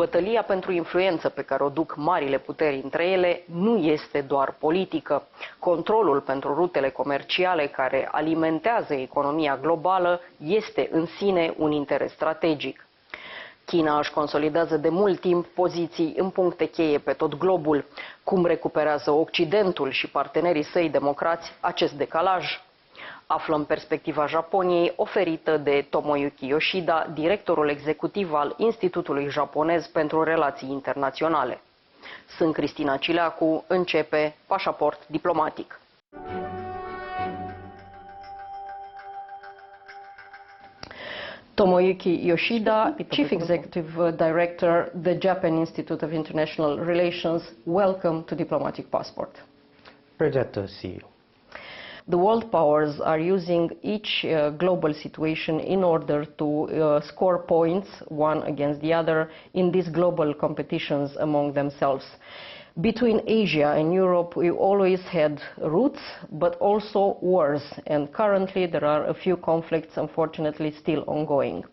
Bătălia pentru influență pe care o duc marile puteri între ele nu este doar politică. Controlul pentru rutele comerciale care alimentează economia globală este în sine un interes strategic. China își consolidează de mult timp poziții în puncte cheie pe tot globul. Cum recuperează Occidentul și partenerii săi democrați acest decalaj? Aflăm perspectiva Japoniei oferită de Tomoyuki Yoshida, directorul executiv al Institutului Japonez pentru Relații Internaționale. Sunt Cristina Cileacu, începe Pașaport diplomatic. Tomoyuki Yoshida, Chief Executive Director, the Japan Institute of International Relations, welcome to Diplomatic Passport. Pleasure to see you. The world powers are using each global situation in order to score points one against the other in these global competitions among themselves. Between Asia and Europe, we always had roots, but also wars, and currently there are a few conflicts, unfortunately, still ongoing.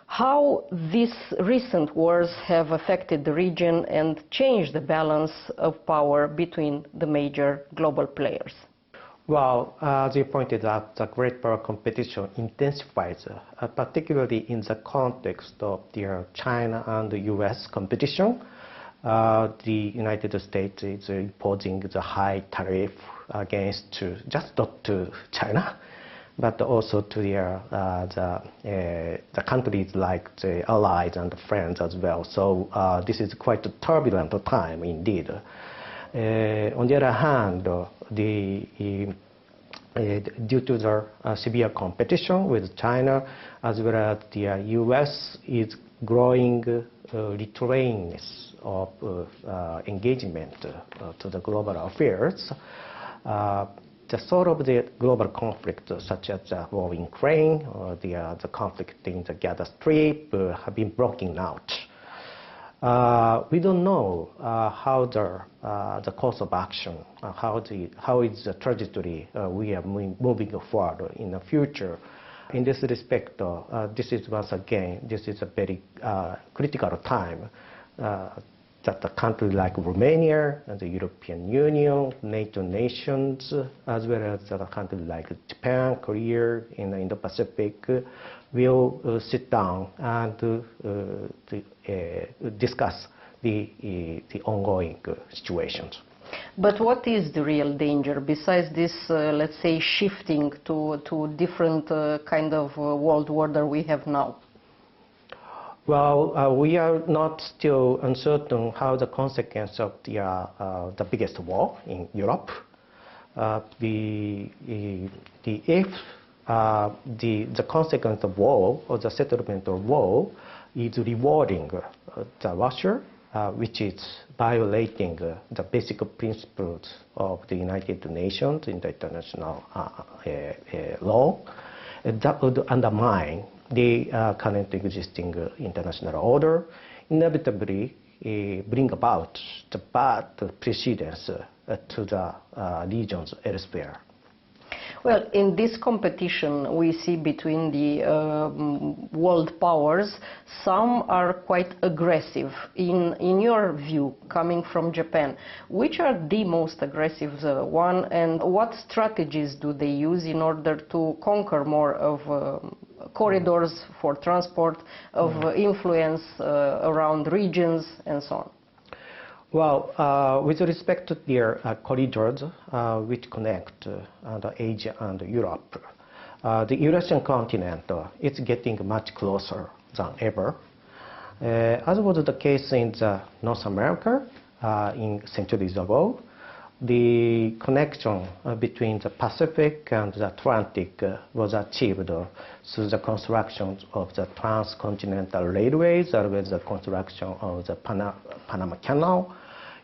How these recent wars have affected the region and changed the balance of power between the major global players? Well, as you pointed out, the great power competition intensifies, particularly in the context of the China and the US competition. The United States is imposing the high tariff against just not to China, but also to the countries like the allies and the friends as well. So this is quite a turbulent time indeed. On the other hand, due to the severe competition with China, as well as the US is growing restrainedness of engagement to the global affairs. The sort of the global conflict, such as the war in Ukraine or the conflict in the Gaza Strip, have been broken out. We don't know how the course of action, how is the trajectory we are moving forward in the future. In this respect, this is once again, this is a very critical time that a country like Romania and the European Union, NATO nations, as well as a country like Japan, Korea, in the Indo-Pacific, will sit down and discuss the ongoing situations. But what is the real danger besides this, let's say, shifting to different kind of world order we have now? Well, we are not still uncertain how the consequence of the biggest war in Europe. If the consequence of war or the settlement of war is rewarding the Russia, which is violating the basic principles of the United Nations in the international law, that would undermine the current existing international order, inevitably bring about the bad precedents to the regions elsewhere. Well, in this competition we see between the world powers, some are quite aggressive. In your view, coming from Japan, which are the most aggressive one, and what strategies do they use in order to conquer more of corridors for transport, of influence around regions and so on? Well, with respect to their corridors which connect Asia and Europe, the Eurasian continent is getting much closer than ever. As was the case in North America in centuries ago, the connection between the Pacific and the Atlantic was achieved through the construction of the transcontinental railways, as well as the construction of the Panama Canal.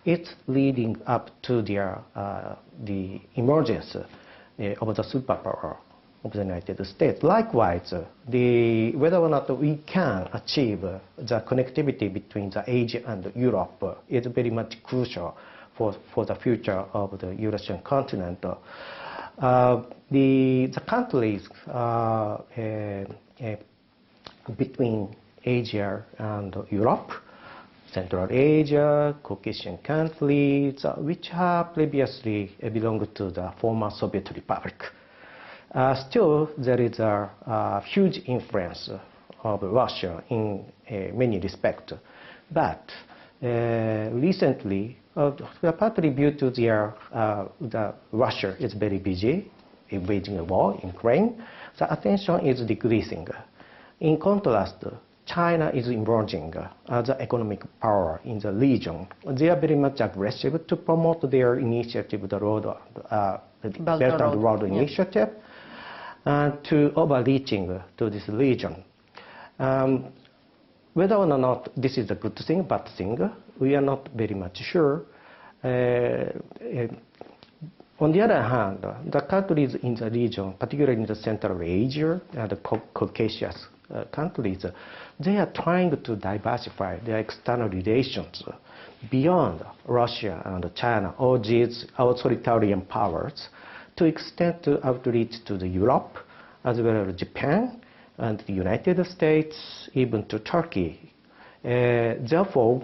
It's leading up to the emergence of the superpower of the United States. Likewise, whether or not we can achieve the connectivity between the Asia and Europe is very much crucial for the future of the Eurasian continent. The countries between Asia and Europe Central Asia, Caucasian countries, which have previously belonged to the former Soviet Republic. Still, there is a huge influence of Russia in many respects. But recently, partly due to the Russia is very busy in waging a war in Ukraine, the attention is decreasing. In contrast, China is emerging as an economic power in the region. They are very much aggressive to promote their initiative, the Belt and Road Initiative, to overreaching to this region. Whether or not this is a good thing, bad thing, we are not very much sure. On the other hand, the countries in the region, particularly in the Central Asia and the Caucasus countries, they are trying to diversify their external relations beyond Russia and China, all these authoritarian powers, to extend to outreach to the Europe, as well as Japan and the United States, even to Turkey. Therefore,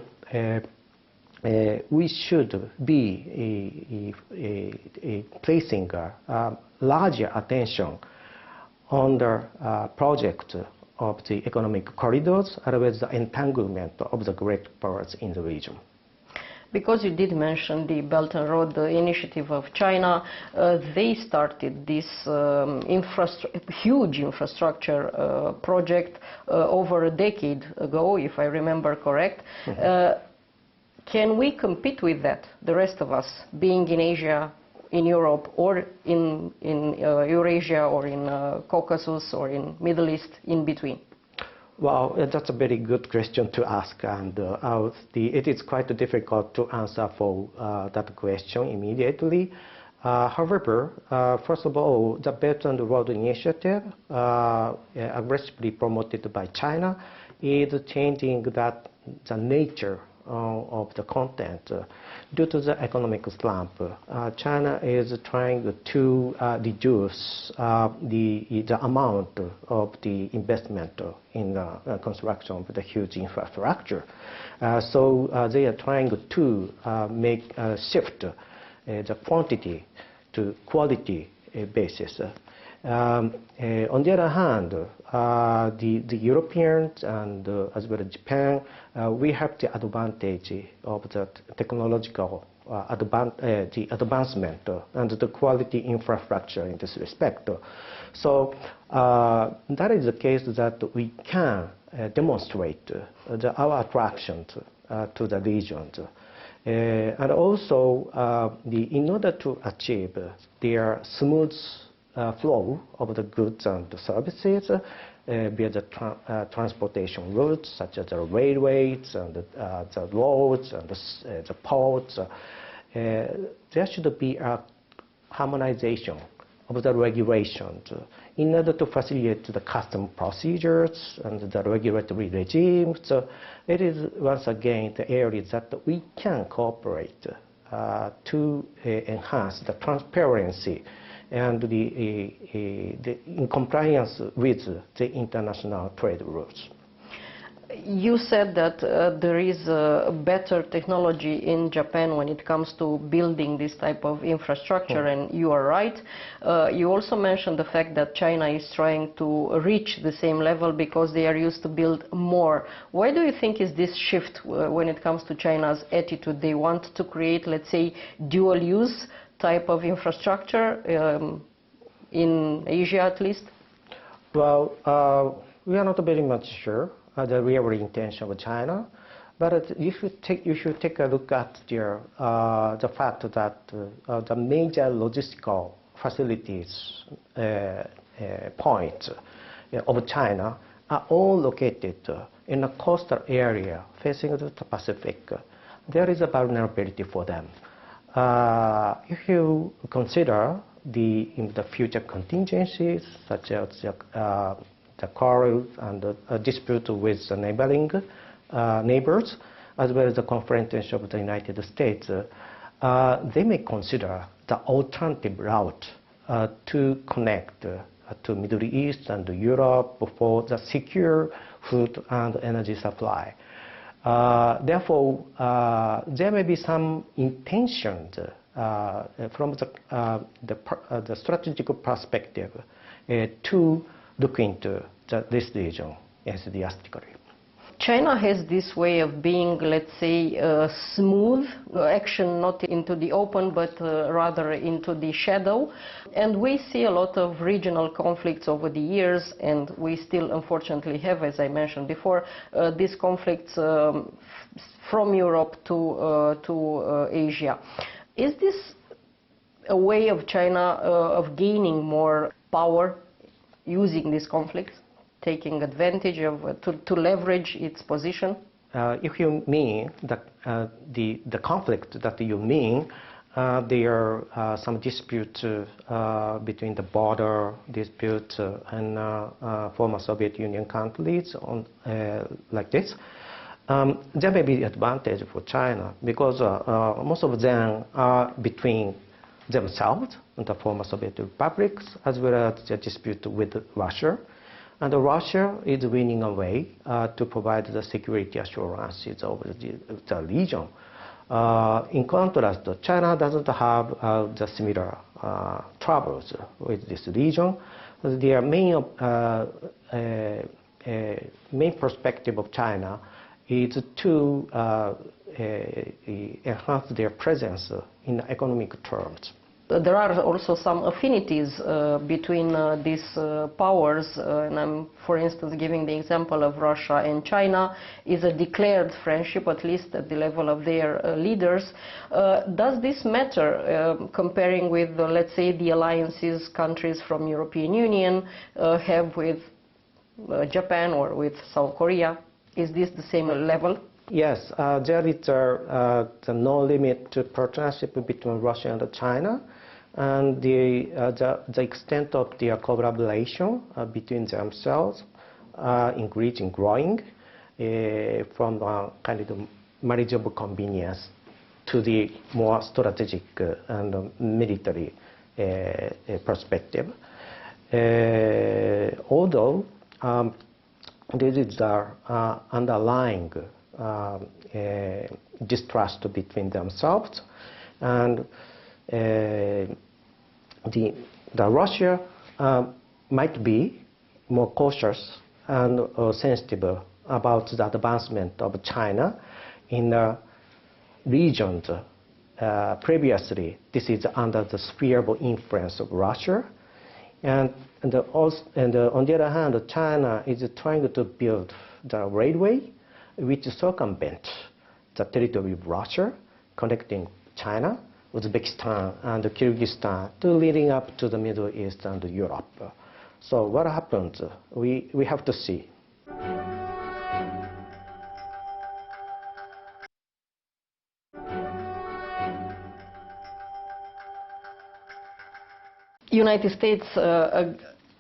we should be placing larger attention on the project of the economic corridors, as well as the entanglement of the great powers in the region. Because you did mention the Belt and Road Initiative of China, they started this huge infrastructure project over a decade ago, if I remember correct. Mm-hmm. Can we compete with that, the rest of us, being in Asia, in Europe, or in Eurasia, or in Caucasus, or in Middle East, in between? Well, that's a very good question to ask, and it is quite difficult to answer for that question immediately. However, first of all, the Belt and Road Initiative, aggressively promoted by China, is changing the nature of the content. Due to the economic slump, China is trying to reduce the amount of the investment in the construction of the huge infrastructure. So they are trying to make a shift the quantity to quality basis. On the other hand, the Europeans and as well as Japan, we have the advantage of the technological the advancement and the quality infrastructure in this respect. So that is the case that we can demonstrate our attraction to the region. And also, in order to achieve their smooth flow of the goods and the services via the transportation routes, such as the railways and the roads and the ports, there should be a harmonization of the regulations in order to facilitate the custom procedures and the regulatory regimes. So it is once again the areas that we can cooperate to enhance the transparency and in compliance with the international trade rules. You said that there is better technology in Japan when it comes to building this type of infrastructure, and you are right. You also mentioned the fact that China is trying to reach the same level because they are used to build more. Why do you think is this shift when it comes to China's attitude? They want to create, let's say, dual-use type of infrastructure in Asia, at least? Well, we are not very much sure the real intention of China, but you should take a look at the fact that the major logistical facilities points of China are all located in a coastal area facing the Pacific. There is a vulnerability for them. If you consider the future contingencies, such as the quarrel and the dispute with the neighboring neighbors, as well as the confrontation of the United States, they may consider the alternative route to connect to Middle East and Europe for the secure food and energy supply. Therefore, there may be some intentions from the strategic perspective to look into this region enthusiastically. China has this way of being, let's say, smooth action, not into the open, but rather into the shadow. And we see a lot of regional conflicts over the years, and we still, unfortunately, have, as I mentioned before, these conflicts from Europe to Asia. Is this a way of China of gaining more power using these conflicts? Taking advantage of to leverage its position? If you mean the conflict that you mean, there are some disputes between the border disputes and former Soviet Union countries on like this. There may be advantage for China because most of them are between themselves and the former Soviet republics, as well as the dispute with Russia. And Russia is winning a way to provide the security assurances over the region. In contrast, China doesn't have the similar troubles with this region. Their main perspective of China is to enhance their presence in economic terms. There are also some affinities between these powers, and I'm, for instance, giving the example of Russia and China, is a declared friendship, at least at the level of their leaders. Does this matter, comparing with, let's say, the alliances countries from European Union have with Japan or with South Korea? Is this the same level? Yes, there is the no-limit partnership between Russia and China, and the extent of their collaboration between themselves increasing, growing from a kind of manageable convenience to the more strategic and military perspective. Although this is the underlying distrust between themselves, and the Russia might be more cautious and sensitive about the advancement of China in the regions. Previously, this is under the sphere of influence of Russia, and on the other hand, China is trying to build the railway which circumvent the territory of Russia, connecting China, Uzbekistan, and Kyrgyzstan to leading up to the Middle East and Europe. So what happens? We have to see. United States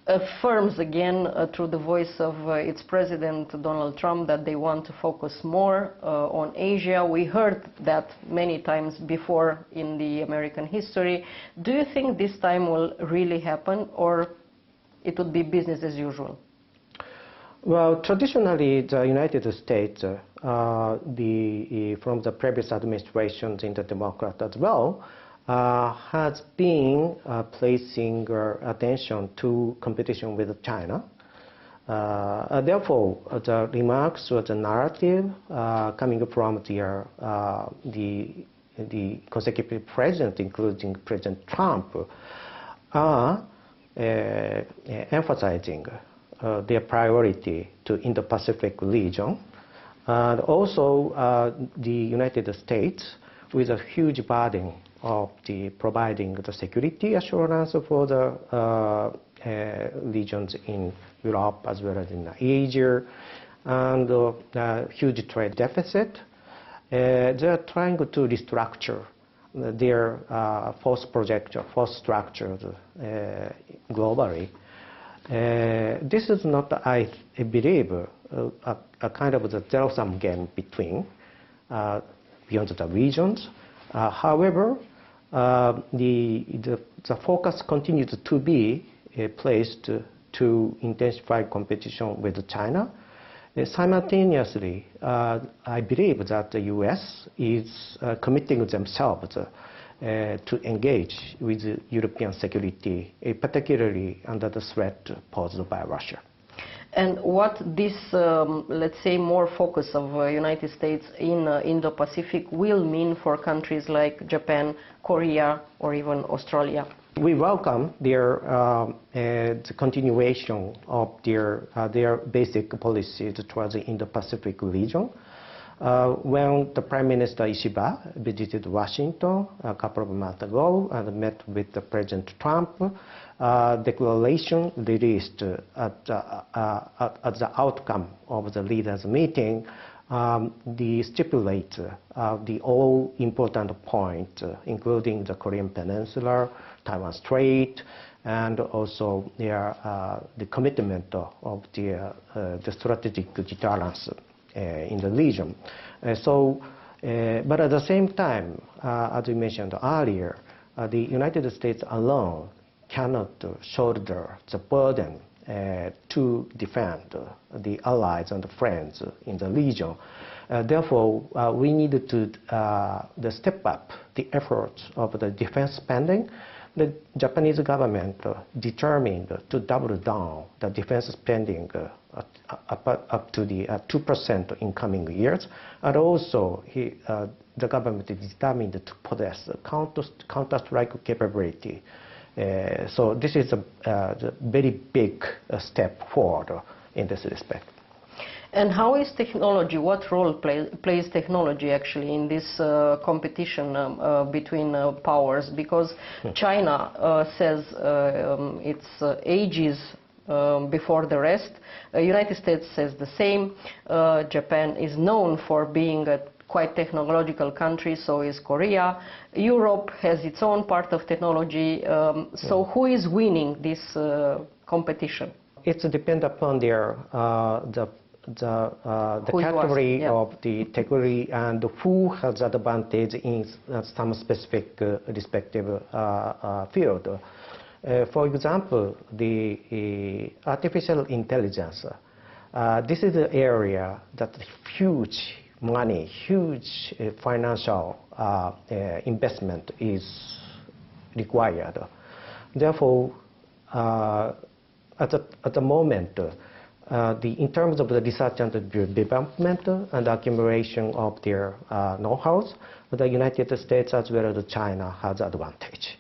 affirms again through the voice of its president Donald Trump that they want to focus more on Asia. We heard that many times before in the American history. Do you think this time will really happen, or it would be business as usual? Well, traditionally, the United States, from the previous administrations in the Democrat as well, has been placing attention to competition with China. Therefore, the remarks or the narrative coming from the consecutive presidents, including President Trump, are emphasizing their priority to Indo-Pacific region, and also the United States with a huge burden of providing the security assurance for the regions in Europe as well as in Asia, and huge trade deficit. They are trying to restructure their force structure globally. This is not, I believe, a kind of the zero-sum game between beyond the regions. However, the focus continues to be placed to intensify competition with China. Simultaneously, I believe that the U.S. is committing themselves to engage with European security, particularly under the threat posed by Russia. And what this, let's say, more focus of United States in Indo-Pacific will mean for countries like Japan, Korea, or even Australia? We welcome their the continuation of their basic policies towards the Indo-Pacific region. When the Prime Minister Yoshida visited Washington a couple of months ago and met with the President Trump, declaration released at the outcome of the leaders' meeting, they stipulate the all important points, including the Korean Peninsula, Taiwan Strait, and also the commitment of the strategic deterrence in the region. But at the same time, as we mentioned earlier, the United States alone cannot shoulder the burden to defend the allies and friends in the region. Therefore, we need to step up the efforts of the defense spending. The Japanese government determined to double down the defense spending up to the 2% in coming years, and also the government is determined to possess counter-strike capability. So this is a very big step forward in this respect. And how is technology, what role plays technology actually in this competition between powers? Because China says it's ages before the rest. United States says the same. Japan is known for being a quite technological country, so is Korea. Europe has its own part of technology. So who is winning this competition? It depends upon their the category of the technology and who has advantage in some specific respective field. For example, the artificial intelligence. This is an area that huge money, huge financial investment is required. Therefore, at the moment, in terms of the research and development and accumulation of their know-hows, the United States as well as China has advantage.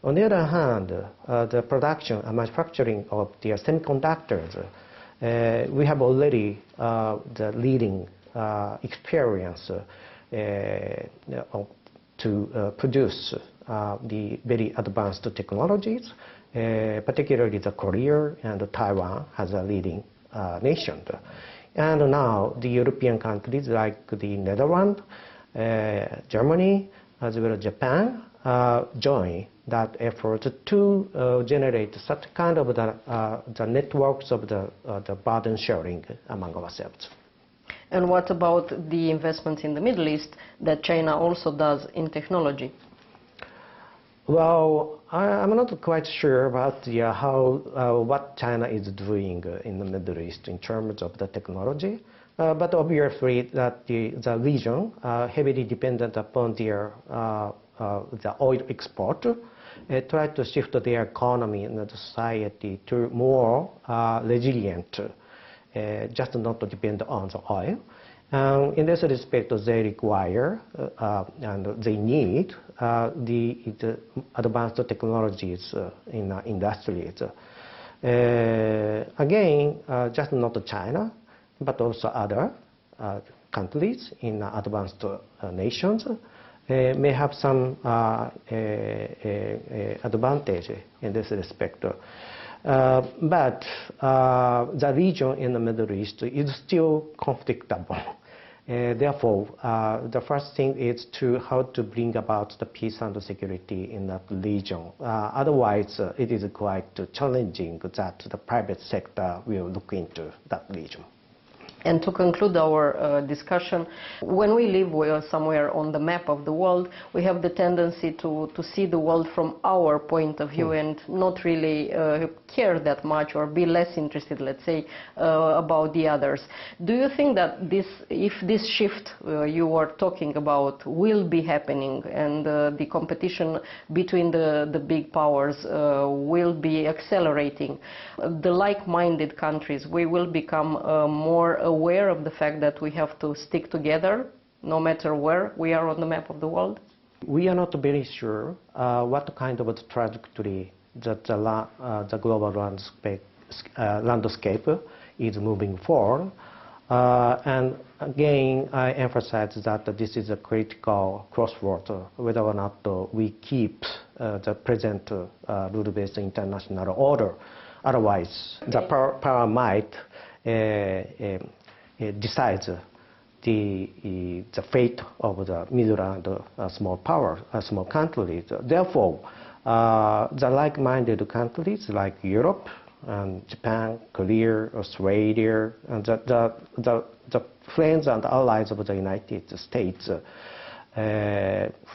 On the other hand, the production and manufacturing of the semiconductors, we have already the leading experience to produce the very advanced technologies, particularly the Korea and Taiwan has a leading nation. And now the European countries like the Netherlands, Germany, as well as Japan, join that effort to generate such kind of the networks of the burden sharing among ourselves. And what about the investments in the Middle East that China also does in technology? Well, I'm not quite sure about what China is doing in the Middle East in terms of the technology, but obviously that the region heavily dependent upon their the oil export, try to shift their economy and the society to more resilient, just not to depend on the oil. In this respect, they require and they need the advanced technologies in industries. Again, just not China, but also other countries in advanced nations may have some advantage in this respect. But the region in the Middle East is still conflictable. Therefore, the first thing is how to bring about the peace and the security in that region. Otherwise, it is quite challenging that the private sector will look into that region. And to conclude our discussion, when we live somewhere on the map of the world, we have the tendency to see the world from our point of view and not really care that much or be less interested, let's say, about the others. Do you think that if this shift you were talking about will be happening and the competition between the big powers will be accelerating, the like-minded countries, we will become more aware of the fact that we have to stick together no matter where we are on the map of the world? We are not very sure what kind of a trajectory that the global landscape is moving forward. And again, I emphasize that this is a critical crossroad, whether or not we keep the present rule-based international order. Otherwise, the power might decides the fate of the middle and small countries. Therefore, the like-minded countries like Europe and Japan, Korea, Australia, and the friends and allies of the United States,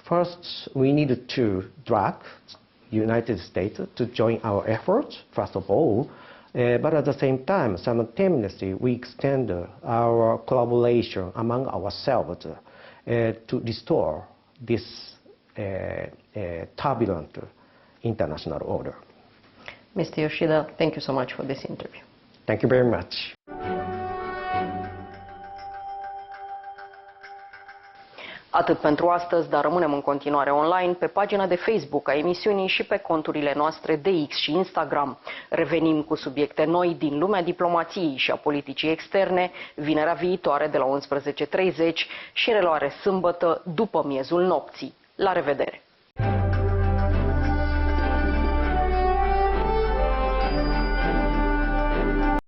first we need to drag United States to join our efforts, first of all. But at the same time, simultaneously, we extend our collaboration among ourselves to restore this turbulent international order. Mr. Yoshida, thank you so much for this interview. Thank you very much. Atât pentru astăzi, dar rămânem în continuare online pe pagina de Facebook a emisiunii și pe conturile noastre de X și Instagram. Revenim cu subiecte noi din lumea diplomației și a politicii externe, vinerea viitoare de la 11:30 și reluare sâmbătă după miezul nopții. La revedere!